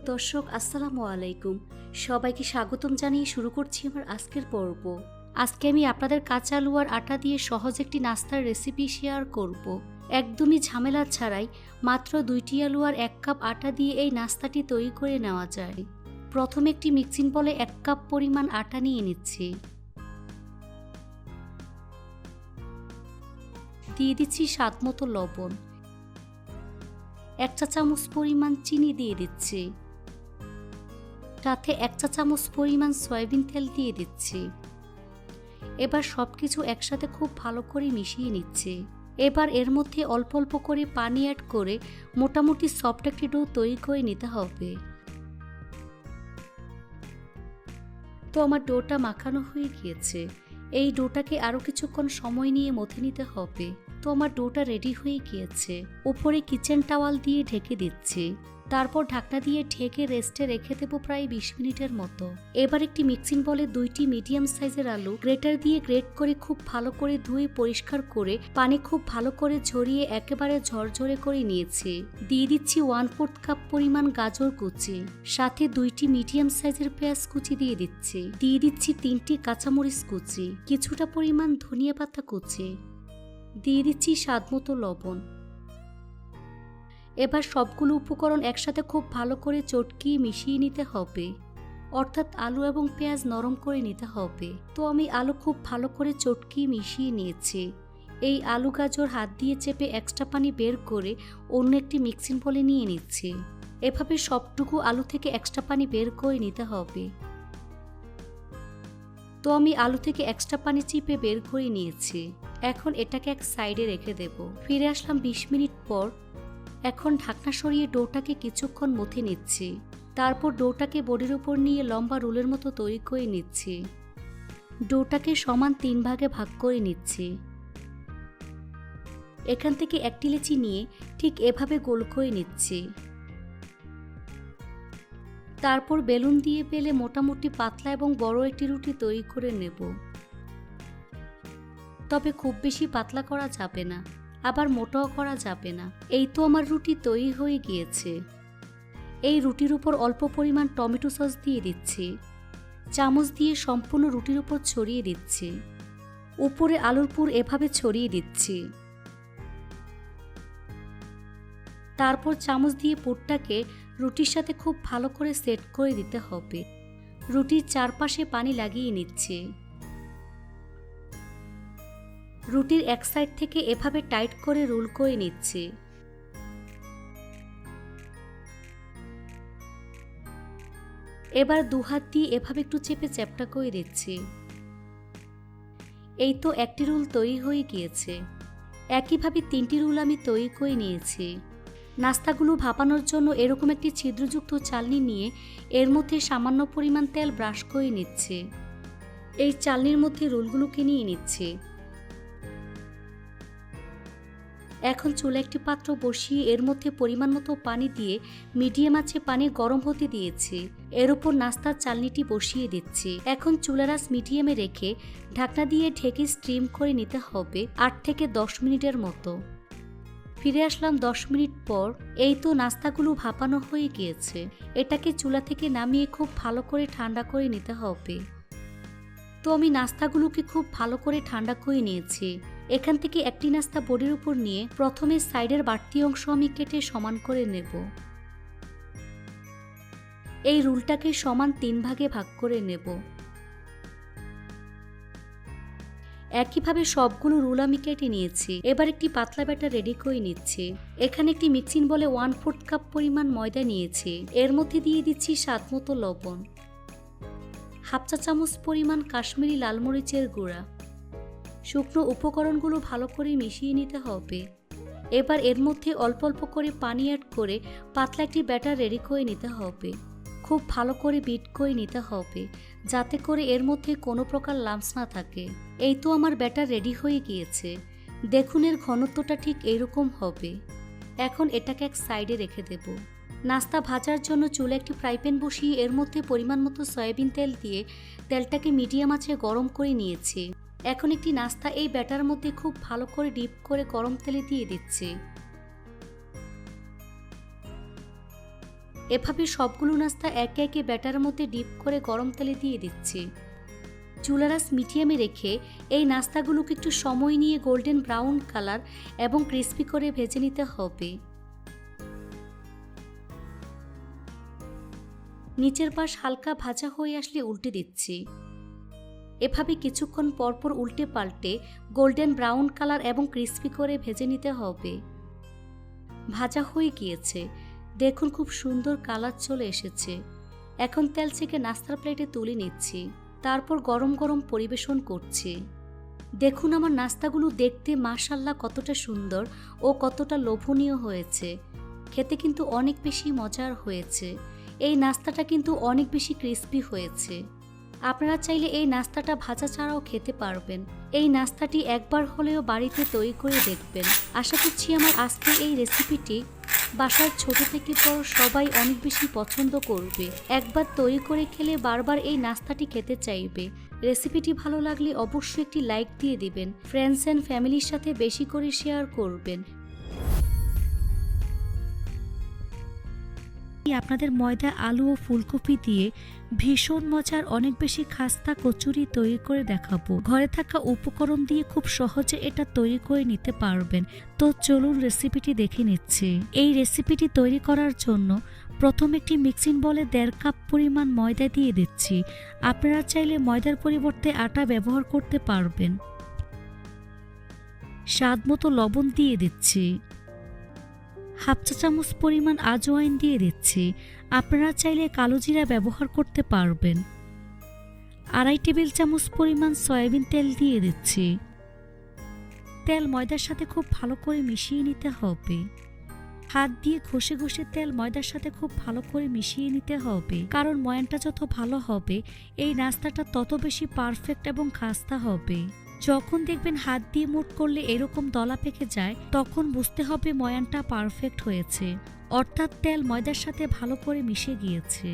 দর্শক আসসালামু আলাইকুম, সবাইকে স্বাগতম জানিয়ে শুরু করছি আমার আজকের পর্ব। আজকে আমি আপনাদের কাঁচা আলু আর আটা দিয়ে সহজ একটি নাস্তার রেসিপি শেয়ার করব। একদমই ঝামেলা ছাড়াই মাত্র 2টি আলু আর 1 কাপ আটা দিয়ে এই নাস্তাটি তৈরি করে নেওয়া যায়। প্রথমে একটি মিক্সিং বলে 1 কাপ পরিমাণ আটা নিয়ে নিচ্ছি। দিয়ে দিচ্ছি স্বাদ মতো লবণ, 1 চা চামচ পরিমাণ চিনি দিয়ে দিচ্ছি, সাথে 1 চা চামচ পরিমাণ সয়াবিন তেল দিয়ে দিচ্ছি। এবার সবকিছু একসাথে খুব ভালো করে মিশিয়ে নিচ্ছি। এবার এর মধ্যে অল্প অল্প করে পানি অ্যাড করে মোটামুটি সফট একটি ডো তৈরি করে নিতে হবে। তো আমার ডোটা মাখানো হয়ে গিয়েছে। এই ডোটাকে আরও কিছুক্ষণ সময় নিয়ে মথে নিতে হবে। তো আমার ডোটা রেডি হয়ে গিয়েছে। উপরে কিচেন টাওয়াল দিয়ে ঢেকে দিচ্ছি। তারপর ঢাকনা দিয়ে ঢেকে রেস্টে রেখে দেবো প্রায় 20 মিনিটের মতো। এবার একটি মিক্সিং বলে 2টি মিডিয়াম সাইজের আলু গ্রেটার দিয়ে গ্রেট করে খুব ভালো করে ধুয়ে পরিষ্কার করে পানি খুব ভালো করে ঝরিয়ে একেবারে ঝরঝরে করে নিয়েছি। দিয়ে দিচ্ছি 1/4 কাপ পরিমাণ গাজর কুচি, সাথে 2টি মিডিয়াম সাইজের পেঁয়াজ কুচি দিয়ে দিচ্ছি। দিয়ে দিচ্ছি 3টি কাঁচামরিচ কুচি, কিছুটা পরিমাণ ধনিয়া পাতা কুচি, দিয়ে দিচ্ছি স্বাদ মতো লবণ। এবার সবগুলো উপকরণ একসাথে খুব ভালো করে চটকিয়ে মিশিয়ে নিতে হবে, অর্থাৎ আলু এবং পেঁয়াজ নরম করে নিতে হবে। তো আমি আলু খুব ভালো করে চটকিয়ে মিশিয়ে নিয়েছি। এই আলু গাজর হাত দিয়ে চেপে এক্সট্রা পানি বের করে অন্য একটি মিক্সিং বলে নিয়ে নিচ্ছি। এভাবে সবটুকু আলু থেকে এক্সট্রা পানি বের করে নিতে হবে। তো আমি আলু থেকে এক্সট্রা পানি চিপে বের করে নিয়েছি। এখন এটাকে এক সাইডে রেখে দেব। ফিরে আসলাম 20 মিনিট পর। এখন ঢাকনা সরিয়ে ডোটাকে কিছুক্ষণ মথে নিচ্ছি। তারপর ডোটাকে বডির উপর নিয়ে লম্বা রোলের মতো তৈরি করে নিচ্ছি। ডোটাকে সমান 3 ভাগে ভাগ করে নিচ্ছি। এখান থেকে একটি লেচি নিয়ে ঠিক এভাবে গোল করে নিচ্ছি। তারপর বেলুন দিয়ে বেলে মোটামুটি পাতলা এবং বড় একটি রুটি তৈরি করে নেব। তবে খুব বেশি পাতলা করা যাবে না, আবার মোটাও করা যাবে না। এই তো আমার রুটি তৈরি হয়ে গিয়েছে। এই রুটির উপর অল্প পরিমাণ টমেটো সস দিয়ে দিচ্ছি। চামচ দিয়ে সম্পূর্ণ রুটির উপর ছড়িয়ে দিচ্ছি। উপরে আলুর পুর এভাবে ছড়িয়ে দিচ্ছি। তারপর চামচ দিয়ে পুরটাকে রুটির সাথে খুব ভালো করে সেট করে দিতে হবে। রুটির চারপাশে পানি লাগিয়ে নিচ্ছি। রুটির এক সাইড থেকে এভাবে টাইট করে রোল করে নিচ্ছি। এবার দুহাত দিয়ে এভাবে একটু চেপে চ্যাপ্টা করে দিচ্ছি। এই তো একটি রোল তৈরি হয়ে গিয়েছে। একইভাবে 3টি রোল আমি তৈরি করে নিয়েছি। নাস্তাগুলো ভাপানোর জন্য এরকম একটি ছিদ্রযুক্ত চালনি নিয়ে এর মধ্যে সামান্য পরিমাণ তেল ব্রাশ করে নিচ্ছি। এই চালনির মধ্যে রোলগুলোকে নিয়ে নিচ্ছি। এখন চুলে একটি পাত্র বসিয়ে এর মধ্যে পরিমাণ মতো পানি দিয়ে মিডিয়াম আঁচে পানি গরম হতে দিয়েছি। এর উপর নাস্তার চালনিটি বসিয়ে দিচ্ছি। এখন চুলার আঁচ মিডিয়ামে রেখে ঢাকনা দিয়ে ঢেকে স্টিম করে নিতে হবে 8 থেকে 10 মিনিটের মতো। ফিরে আসলাম 10 মিনিট পর। এই তো নাস্তাগুলো ভাপানো হয়ে গিয়েছে। এটাকে চুলা থেকে নামিয়ে খুব ভালো করে ঠান্ডা করে নিতে হবে। তো আমি নাস্তাগুলোকে খুব ভালো করে ঠান্ডা করে নিয়েছি। এখান থেকে একটি নাস্তা বোর্ডের উপর নিয়ে প্রথমে সাইডের বাড়তি অংশ আমি কেটে সমান করে নেব। এই রুলটাকে সমান 3 ভাগে ভাগ করে নেব। একইভাবে সবগুলো রুল আমি কেটে নিয়েছি। এবার একটি পাতলা ব্যাটার রেডি করে নিচ্ছি। এখানে একটি মিক্সিং বলে 1/4 কাপ পরিমাণ ময়দা নিয়েছি। এর মধ্যে দিয়ে দিচ্ছি স্বাদ মতো লবণ, 1/2 চা চামচ পরিমাণ কাশ্মীরি লাল মরিচের গুঁড়া। শুকনো উপকরণগুলো ভালো করে মিশিয়ে নিতে হবে। এবার এর মধ্যে অল্প অল্প করে পানি অ্যাড করে পাতলা একটি ব্যাটার রেডি করে নিতে হবে। খুব ভালো করে বিট করে নিতে হবে যাতে করে এর মধ্যে কোনো প্রকার লাম্পস না থাকে। এই তো আমার ব্যাটার রেডি হয়ে গিয়েছে। দেখুন এর ঘনত্বটা ঠিক এইরকম হবে। এখন এটাকে এক সাইডে রেখে দেব। নাস্তা ভাজার জন্য চুলে একটি ফ্রাই প্যান বসিয়ে এর মধ্যে পরিমাণ মতো সয়াবিন তেল দিয়ে তেলটাকে মিডিয়াম আঁচে গরম করে নিয়েছি। এখন একটি নাস্তা এই ব্যাটার মধ্যে খুব ভালো করে ডিপ করে গরম তেলে দিয়ে দিচ্ছি। এভাবে সবগুলো নাস্তা একে একে ব্যাটারের মধ্যে ডিপ করে গরম তেলে দিয়ে দিচ্ছি। চুলার আঁচ মিডিয়ামে রেখে এই নাস্তাগুলোকে একটু সময় নিয়ে গোল্ডেন ব্রাউন কালার এবং ক্রিস্পি করে ভেজে নিতে হবে। নিচের পাশ হালকা ভাজা হয়ে আসলে উল্টে দিচ্ছি। এভাবে কিছুক্ষণ পরপর উল্টে পাল্টে গোল্ডেন ব্রাউন কালার এবং ক্রিস্পি করে ভেজে নিতে হবে। ভাজা হয়ে গিয়েছে, দেখুন খুব সুন্দর কালার চলে এসেছে। এখন তেল ছেঁকে নাস্তার প্লেটে তুলে নিচ্ছি, তারপর গরম গরম পরিবেশন করছি। দেখুন আমার নাস্তাগুলো দেখতে মাশাআল্লাহ কতটা সুন্দর ও কতটা লোভনীয় হয়েছে। খেতে কিন্তু অনেক বেশি মজার হয়েছে। এই নাস্তাটা কিন্তু অনেক বেশি ক্রিস্পি হয়েছে। আপনারা চাইলে এই নাস্তাটা ভাজা ছাড়াও খেতে পারবেন। এই নাস্তাটি একবার হলেও বাড়িতে তৈরি করে দেখবেন। আশা করছি আমার আজকের এই রেসিপিটি বাসার ছোট থেকে বড় সবাই অনেক বেশি পছন্দ করবে। একবার তৈরি করে খেলে বারবার এই নাস্তাটি খেতে চাইবে। রেসিপিটি ভালো লাগলে অবশ্যই একটি লাইক দিয়ে দিবেন। ফ্রেন্ডস অ্যান্ড ফ্যামিলির সাথে বেশি করে শেয়ার করবেন। আপনাদের ময়দা, আলু ও ফুলকপি দিয়ে ভীষণ মজার অনেক বেশি খাস্তা কচুরি তৈরি করে দেখাবো। ঘরে থাকা উপকরণ দিয়ে খুব সহজে এটা তৈরি করে নিতে পারবেন। তো চলুন রেসিপিটি দেখে নিচ্ছি। এই রেসিপিটি তৈরি করার জন্য প্রথম একটি মিক্সিং বলে 1.5 কাপ পরিমাণ ময়দা দিয়ে দিচ্ছি। আপনারা চাইলে ময়দার পরিবর্তে আটা ব্যবহার করতে পারবেন। স্বাদ মতো লবণ দিয়ে দিচ্ছি। হাফ চা চামচ পরিমাণ আজওয়াইন দিয়ে দিচ্ছি। আপনারা চাইলে কালো জিরা ব্যবহার করতে পারবেন। 2.5 টেবিল চামচ পরিমাণ সয়াবিন তেল দিয়ে দিচ্ছি। তেল ময়দার সাথে খুব ভালো করে মিশিয়ে নিতে হবে। হাত দিয়ে ঘষে ঘষে তেল ময়দার সাথে খুব ভালো করে মিশিয়ে নিতে হবে, কারণ ময়ানটা যত ভালো হবে এই নাস্তাটা তত বেশি পারফেক্ট এবং খাস্তা হবে। যখন দেখবেন হাত দিয়ে মুঠ করলে এরকম দলা পেকে যায়, তখন বুঝতে হবে ময়ানটা পারফেক্ট হয়েছে, অর্থাৎ তেল ময়দার সাথে ভালো করে মিশে গিয়েছে।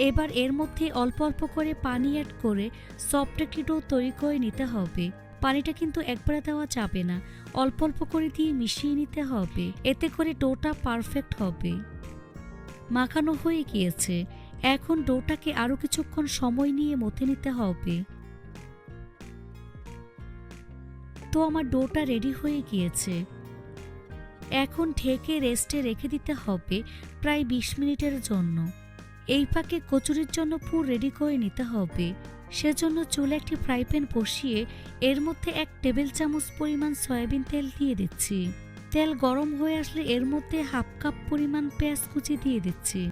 এবার এর মধ্যে অল্প অল্প করে পানি অ্যাড করে সফট একটি ডো তৈরি করে নিতে হবে। পানিটা কিন্তু একবারে দেওয়া যাবে না, অল্প অল্প করে দিয়ে মিশিয়ে নিতে হবে, এতে করে ডোটা পারফেক্ট হবে। মাখানো হয়ে গিয়েছে, এখন ডোটাকে আরও কিছুক্ষণ সময় নিয়ে মথে নিতে হবে। তো আমার ডোটা রেডি হয়ে গিয়েছে। এখন ঢেকে রেস্টে রেখে দিতে হবে প্রায় 20 মিনিটের জন্য। এই ফাঁকে কচুরির জন্য পুর রেডি করে নিতে হবে। সেজন্য চুলে একটি ফ্রাই প্যান বসিয়ে এর মধ্যে 1 টেবিল চামচ পরিমাণ সয়াবিন তেল দিয়ে দিচ্ছি। তেল গরম হয়ে আসলে এর মধ্যে হাফ কাপ পরিমাণ পেঁয়াজ কুচি দিয়ে দিচ্ছি।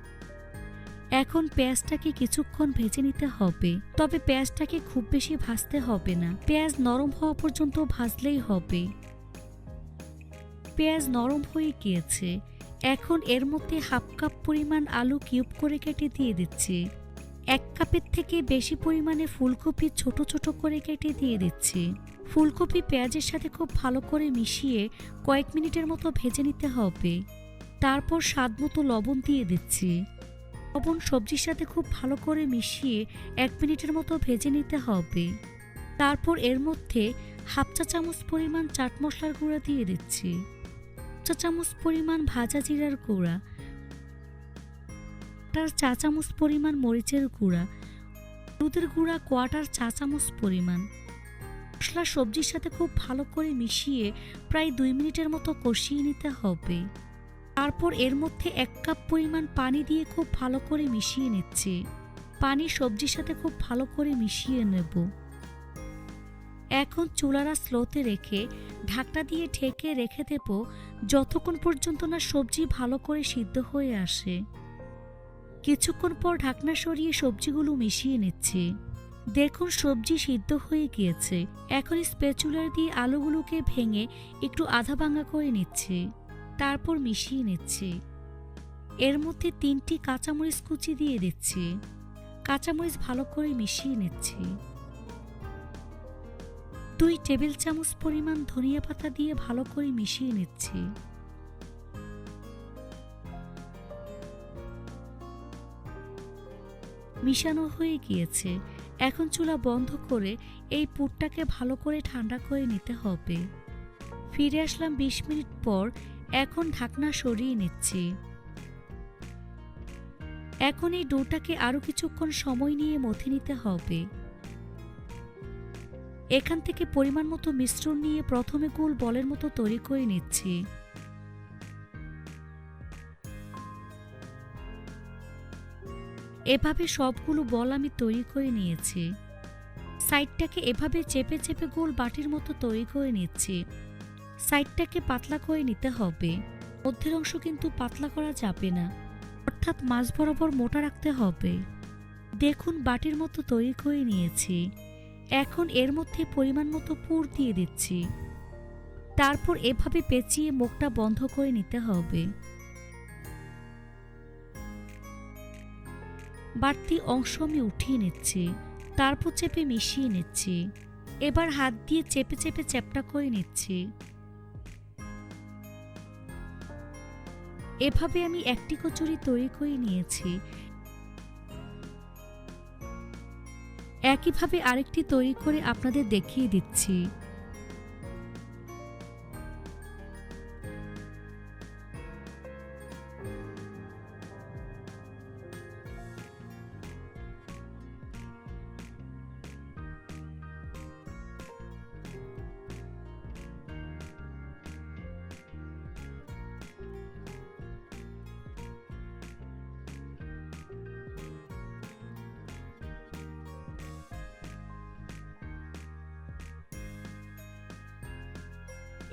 এখন পেঁয়াজটাকে কিছুক্ষণ ভেজে নিতে হবে, তবে পেঁয়াজটাকে খুব বেশি ভাজতে হবে না, পেঁয়াজ নরম হওয়া পর্যন্ত ভাজলেই হবে। পেঁয়াজ নরম হয়ে গিয়েছে, এখন এর মধ্যে হাফ কাপ পরিমাণ আলু কিউব করে কেটে দিয়ে দিচ্ছি। 1 কাপের থেকে বেশি পরিমাণে ফুলকপি ছোট ছোট করে কেটে দিয়ে দিচ্ছি। ফুলকপি পেঁয়াজের সাথে খুব ভালো করে মিশিয়ে কয়েক মিনিটের মতো ভেজে নিতে হবে। তারপর স্বাদ মতো লবণ দিয়ে দিচ্ছি। লবণ সবজির সাথে খুব ভালো করে মিশিয়ে 1 মিনিটের মতো ভেজে নিতে হবে। তারপর এর মধ্যে হাফ চা চামচ পরিমাণ চাট মশলার গুঁড়া দিয়ে দিচ্ছি। চা চামচ পরিমাণ ভাজা জিরার গুঁড়া, 1 চা চামচ পরিমাণ মরিচের গুঁড়া, হলুদের গুঁড়া 1/4 চা চামচ পরিমাণ। মশলা সবজির সাথে খুব ভালো করে মিশিয়ে প্রায় 2 মিনিটের মতো কষিয়ে নিতে হবে। তারপর এর মধ্যে 1 কাপ পরিমাণ পানি দিয়ে খুব ভালো করে মিশিয়ে নিচ্ছি। পানি সবজির সাথে খুব ভালো করে মিশিয়ে নেব। এখন চুলারা স্লোতে রেখে ঢাকনা দিয়ে ঢেকে রেখে দেব যতক্ষণ পর্যন্ত না সবজি ভালো করে সিদ্ধ হয়ে আসে। কিছুক্ষণ পর ঢাকনা সরিয়ে সবজিগুলো মিশিয়ে নিচ্ছি। দেখুন সবজি সিদ্ধ হয়ে গিয়েছে। এখন স্প্যাচুলার দিয়ে আলুগুলোকে ভেঙে একটু আধা ভাঙা করে নিচ্ছি, তারপর মিশিয়ে নিচ্ছি। এর মধ্যে 3টি কাঁচামরিচ কুচি দিয়ে দিচ্ছি। কাঁচামরিচ ভালো করে মিশিয়ে নিচ্ছি। 2 টেবিল চামচ পরিমাণ ধনিয়া পাতা দিয়ে ভালো করে মিশিয়ে নিচ্ছি। মিশানো হয়ে গিয়েছে, এখন চুলা বন্ধ করে এই পুরটাকে ভালো করে ঠান্ডা করে নিতে হবে। ফিরে আসলাম 20 মিনিট পর। এখন ঢাকনা সরিয়ে নিচ্ছি। এখন এই ডোটাকে আরও কিছুক্ষণ সময় নিয়ে মথে নিতে হবে। এখান থেকে পরিমাণ মতো মিশ্রণ নিয়ে প্রথমে গোল বলের মতো তৈরি করে নিচ্ছি। এভাবে সবগুলো বল আমি তৈরি করে নিয়েছি। সাইডটাকে এভাবে চেপে চেপে গোল বাটির মতো তৈরি করে নিচ্ছি। সাইডটাকে পাতলা করে নিতে হবে, মধ্যের অংশ কিন্তু পাতলা করা যাবে না, অর্থাৎ মাঝ বরাবর মোটা রাখতে হবে। দেখুন বাটির মতো তৈরি করে নিয়েছি। এখন এর মধ্যে পরিমাণ মতো পুর দিয়ে দিচ্ছি। তারপর এভাবে পেঁচিয়ে মুখটা বন্ধ করে নিতে হবে। বাড়তি অংশ আমি উঠিয়ে নিচ্ছি, তারপর চেপে মিশিয়ে নিচ্ছি। এবার হাত দিয়ে চেপে চেপে চ্যাপ্টা করে নিচ্ছি। এভাবে আমি একটি কচুরি তৈরি করে নিয়েছি। একইভাবে আরেকটি তৈরি করে আপনাদের দেখিয়ে দিচ্ছি।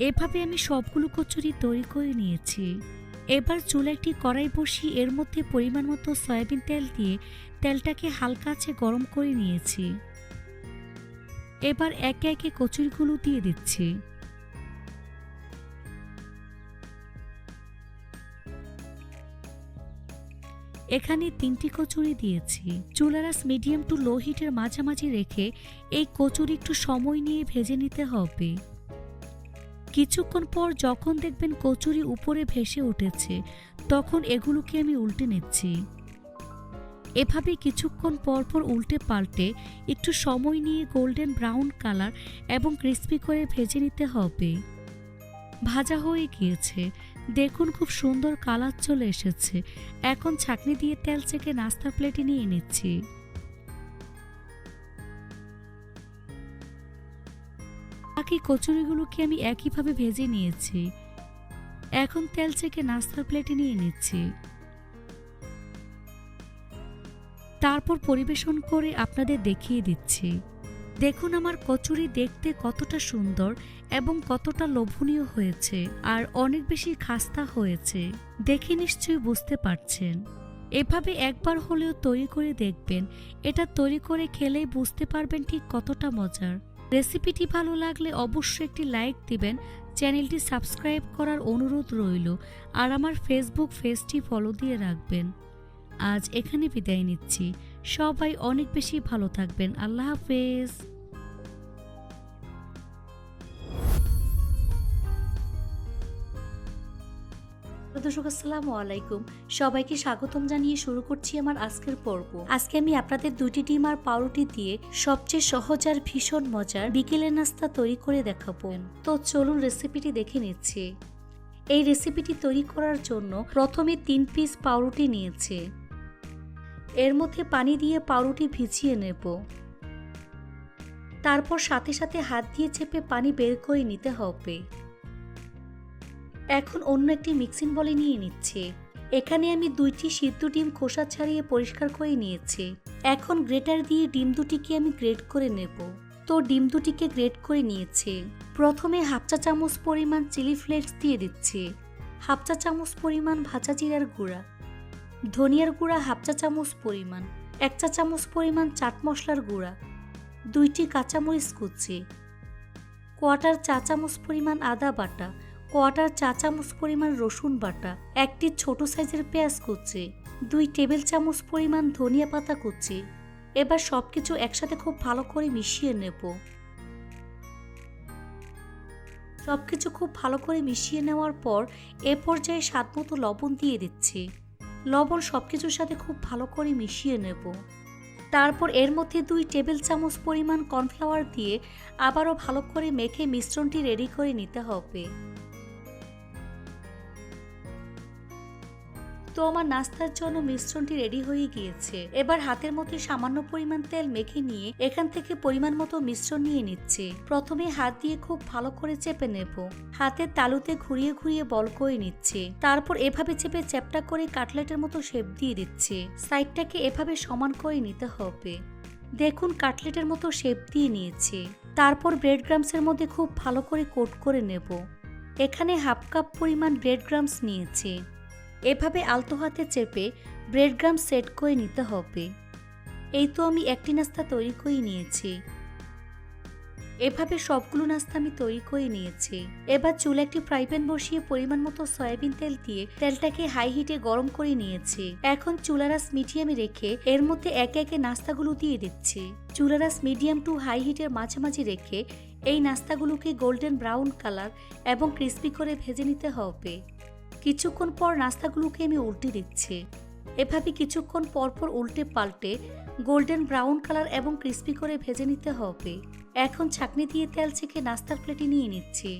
এভাবে আমি সবগুলো কচুরি তৈরি করে নিয়েছি। এবার চুলায় একটি কড়াই বসিয়ে এর মধ্যে পরিমাণ মতো সয়াবিন তেল দিয়ে তেলটাকে হালকা আঁচে গরম করে নিয়েছি। এবার একে একে কচুরিগুলো দিয়ে দিচ্ছি। এখানে 3টি কচুরি দিয়েছি। চুলার আঁচ মিডিয়াম টু লো হিটের মাঝামাঝি রেখে এই কচুরি একটু সময় নিয়ে ভেজে নিতে হবে। কিছুক্ষণ পর যখন দেখবেন কচুরি উপরে ভেসে উঠেছে, তখন এগুলোকে আমি উল্টে নিচ্ছি। এভাবে কিছুক্ষণ পর পর উল্টে পাল্টে একটু সময় নিয়ে গোল্ডেন ব্রাউন কালার এবং ক্রিস্পি করে ভেজে নিতে হবে। ভাজা হয়ে গিয়েছে, দেখুন খুব সুন্দর কালার চলে এসেছে। এখন ছাঁকনি দিয়ে তেল চেকে নাস্তার প্লেটে নিয়ে নিচ্ছি। বাকি কচুরিগুলোকে আমি একইভাবে ভেজে নিয়েছি। এখন তেল চেকে নাস্তার প্লেটে নিয়ে নিচ্ছি। তারপর পরিবেশন করে আপনাদের দেখিয়ে দিচ্ছি। দেখুন আমার কচুরি দেখতে কতটা সুন্দর এবং কতটা লোভনীয় হয়েছে, আর অনেক বেশি খাস্তা হয়েছে। দেখে নিশ্চয়ই বুঝতে পারছেন। এভাবে একবার হলেও তৈরি করে দেখবেন। এটা তৈরি করে খেলেই বুঝতে পারবেন ঠিক কতটা মজার। রেসিপিটি ভালো লাগলে অবশ্যই একটি লাইক দিবেন, চ্যানেলটি সাবস্ক্রাইব করার অনুরোধ রইল, আর আমার ফেসবুক পেজটি ফলো দিয়ে রাখবেন। আজ এখানে বিদায় নিচ্ছি। সবাই অনেক বেশি ভালো থাকবেন। আল্লাহ হাফেজ। দর্শক আসসালামু আলাইকুম, সবাইকে স্বাগতম জানিয়ে শুরু করছি আমার আজকের পর্ব। আজকে আমি আপনাদের 2টি ডিম আর পাউরুটি দিয়ে সবচেয়ে সহজ আর ভীষণ মজার বিকেলের নাস্তা তৈরি করে দেখাবো। তো চলুন রেসিপিটি দেখে নিচ্ছি। এই রেসিপিটি তৈরি করার জন্য প্রথমে 3 পিস পাউরুটি নিয়েছি। এর মধ্যে পানি দিয়ে পাউরুটি ভিজিয়ে নেব। তারপর সাথে সাথে হাত দিয়ে চেপে পানি বের করে নিতে হবে। এখন অন্য একটি মিক্সিং বলে নিয়ে নিচ্ছি। এখানে আমি 2টি সিদ্ধ ডিম খোসা ছাড়িয়ে পরিষ্কার করে নিয়েছি। এখন গ্রেটার দিয়ে ডিম দুটিকে আমি গ্রেট করে নেব। তো ডিম দুটিকে গ্রেট করে নিয়েছি। প্রথমে 1/2 চা চামচ পরিমাণ চিলি ফ্লেক্স দিয়ে দিচ্ছি, 1/2 চা চামচ পরিমাণ ভাজা জিরার গুঁড়া, ধনিয়ার গুঁড়া 1/2 চা চামচ পরিমাণ, 1 চা চামচ পরিমাণ চাট মশলার গুঁড়া, 2টি কাঁচামরিচ কুচি, 1/4 চা চামচ পরিমাণ আদা বাটা, 1/4 চা চামচ পরিমাণ রসুন বাটা, 1টি ছোট সাইজের পেঁয়াজ কুচি, 2 টেবিল চামচ পরিমাণ ধনিয়া পাতা কুচি। এবার সবকিছু একসাথে খুব ভালো করে মিশিয়ে নেব। সবকিছু খুব ভালো করে মিশিয়ে নেওয়ার পর এ পর্যায়ে স্বাদমতো লবণ দিয়ে দিচ্ছি। লবণ সবকিছুর সাথে খুব ভালো করে মিশিয়ে নেব। তারপর এর মধ্যে 2 টেবিল চামচ পরিমাণ কর্নফ্লাওয়ার দিয়ে আবারও ভালো করে মেখে মিশ্রণটি রেডি করে নিতে হবে। তো আমার নাস্তার জন্য মিশ্রণটি রেডি হয়ে গিয়েছে। এবার হাতের মধ্যে সামান্য পরিমাণ তেল মেখে নিয়ে এখান থেকে পরিমাণ মতো মিশ্রণ নিয়ে নিচ্ছি। প্রথমে হাত দিয়ে খুব ভালো করে চেপে নেব। হাতের তালুতে ঘুরিয়ে ঘুরিয়ে বল করে নিচ্ছি। তারপর এভাবে চেপে চ্যাপটা করে কাটলেটের মতো শেপ দিয়ে দিচ্ছি। সাইডটাকে এভাবে সমান করে নিতে হবে। দেখুন কাটলেটের মতো শেপ দিয়ে নিয়েছি। তারপর ব্রেড ক্রাম্বসের মধ্যে খুব ভালো করে কোট করে নেব। এখানে হাফ কাপ পরিমাণ ব্রেড ক্রাম্বস নিয়েছি। এভাবে আলতো হাতে চেপে ব্রেড ক্রাম্বস সেট করে নিতে হবে। এই তো আমি একটি নাস্তা তৈরি করে নিয়েছি। এভাবে সবগুলো নাস্তা আমি তৈরি করে নিয়েছি। এবার চুলে একটি ফ্রাই প্যান বসিয়ে পরিমাণ মতো সয়াবিন তেল দিয়ে তেলটাকে হাই হিটে গরম করে নিয়েছি। এখন চুলার আঁচ মিডিয়ামে রেখে এর মধ্যে একে একে নাস্তাগুলো দিয়ে দিচ্ছি। চুলার আঁচ মিডিয়াম টু হাই হিটের মাঝামাঝি রেখে এই নাস্তাগুলোকে গোল্ডেন ব্রাউন কালার এবং ক্রিস্পি করে ভেজে নিতে হবে। কিছুক্ষণ পর নাস্তাগুলোকে আমি উল্টে দিচ্ছি। এভাবে কিছুক্ষণ পরপর উল্টে পাল্টে গোল্ডেন ব্রাউন কালার এবং ক্রিস্পি করে ভেজে নিতে হবে। এখন ছাঁকনি দিয়ে তেল ছেঁকে নাস্তার প্লেটে নিয়ে নিচ্ছি।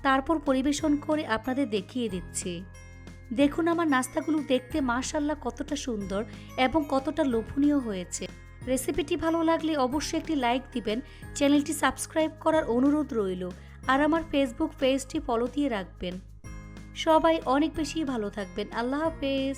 তারপর পরিবেশন করে আপনাদের দেখিয়ে দিচ্ছি। দেখুন আমার নাস্তাগুলো দেখতে মাশাআল্লাহ কতটা সুন্দর এবং কতটা লোভনীয় হয়েছে। রেসিপিটি ভালো লাগলে অবশ্যই একটি লাইক দিবেন, চ্যানেলটি সাবস্ক্রাইব করার অনুরোধ রইল আর আমার ফেসবুক পেজটি ফলো দিয়ে রাখবেন। সবাই অনেক বেশি ভালো থাকবেন। আল্লাহ হাফেজ।